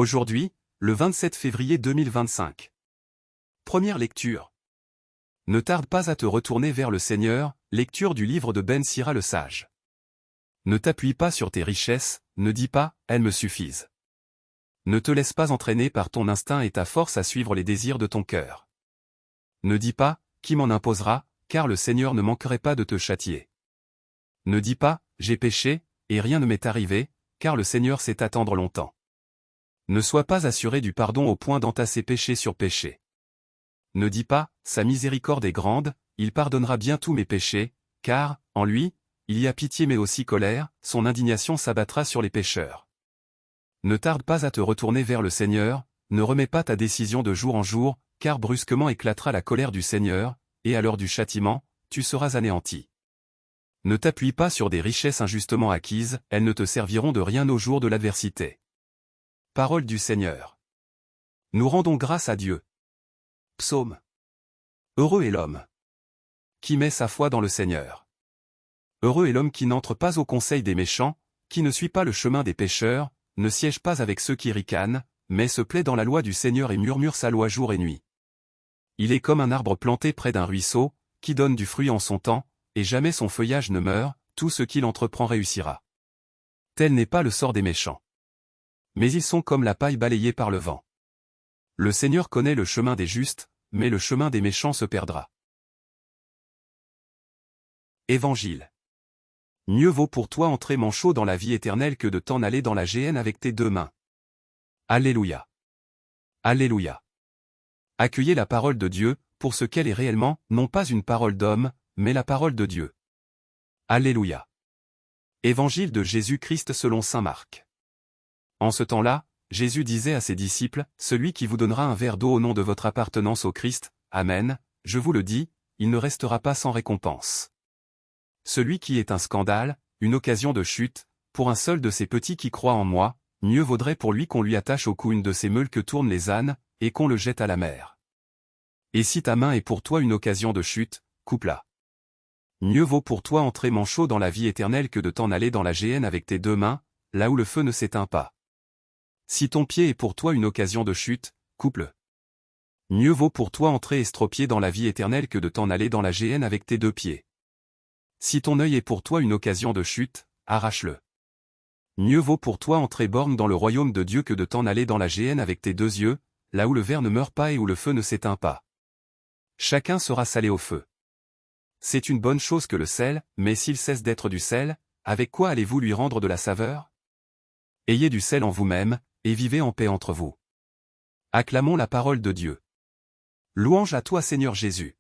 Aujourd'hui, le 27 février 2025. Première lecture. Ne tarde pas à te retourner vers le Seigneur, lecture du livre de Ben Sira le sage. Ne t'appuie pas sur tes richesses, ne dis pas « elles me suffisent ». Ne te laisse pas entraîner par ton instinct et ta force à suivre les désirs de ton cœur. Ne dis pas « qui m'en imposera », car le Seigneur ne manquerait pas de te châtier. Ne dis pas « j'ai péché, et rien ne m'est arrivé », car le Seigneur sait attendre longtemps. Ne sois pas assuré du pardon au point d'entasser péché sur péché. Ne dis pas « sa miséricorde est grande, il pardonnera bien tous mes péchés », car, en lui, il y a pitié mais aussi colère, son indignation s'abattra sur les pécheurs. Ne tarde pas à te retourner vers le Seigneur, ne remets pas ta décision de jour en jour, car brusquement éclatera la colère du Seigneur, et à l'heure du châtiment, tu seras anéanti. Ne t'appuie pas sur des richesses injustement acquises, elles ne te serviront de rien au jour de l'adversité. Parole du Seigneur. Nous rendons grâce à Dieu. Psaume. Heureux est l'homme qui met sa foi dans le Seigneur. Heureux est l'homme qui n'entre pas au conseil des méchants, qui ne suit pas le chemin des pécheurs, ne siège pas avec ceux qui ricanent, mais se plaît dans la loi du Seigneur et murmure sa loi jour et nuit. Il est comme un arbre planté près d'un ruisseau, qui donne du fruit en son temps, et jamais son feuillage ne meurt, tout ce qu'il entreprend réussira. Tel n'est pas le sort des méchants. Mais ils sont comme la paille balayée par le vent. Le Seigneur connaît le chemin des justes, mais le chemin des méchants se perdra. Évangile. Mieux vaut pour toi entrer manchot dans la vie éternelle que de t'en aller dans la géhenne avec tes deux mains. Alléluia. Alléluia. Accueillez la parole de Dieu, pour ce qu'elle est réellement, non pas une parole d'homme, mais la parole de Dieu. Alléluia. Évangile de Jésus-Christ selon saint Marc. En ce temps-là, Jésus disait à ses disciples, « Celui qui vous donnera un verre d'eau au nom de votre appartenance au Christ, Amen, je vous le dis, il ne restera pas sans récompense. Celui qui est un scandale, une occasion de chute, pour un seul de ces petits qui croient en moi, mieux vaudrait pour lui qu'on lui attache au cou une de ces meules que tournent les ânes, et qu'on le jette à la mer. Et si ta main est pour toi une occasion de chute, coupe-la. Mieux vaut pour toi entrer manchot dans la vie éternelle que de t'en aller dans la géhenne avec tes deux mains, là où le feu ne s'éteint pas. Si ton pied est pour toi une occasion de chute, coupe-le. Mieux vaut pour toi entrer estropié dans la vie éternelle que de t'en aller dans la géhenne avec tes deux pieds. Si ton œil est pour toi une occasion de chute, arrache-le. Mieux vaut pour toi entrer borgne dans le royaume de Dieu que de t'en aller dans la géhenne avec tes deux yeux, là où le ver ne meurt pas et où le feu ne s'éteint pas. Chacun sera salé au feu. C'est une bonne chose que le sel, mais s'il cesse d'être du sel, avec quoi allez-vous lui rendre de la saveur? Ayez du sel en vous-même, et vivez en paix entre vous. Acclamons la parole de Dieu. Louange à toi Seigneur Jésus.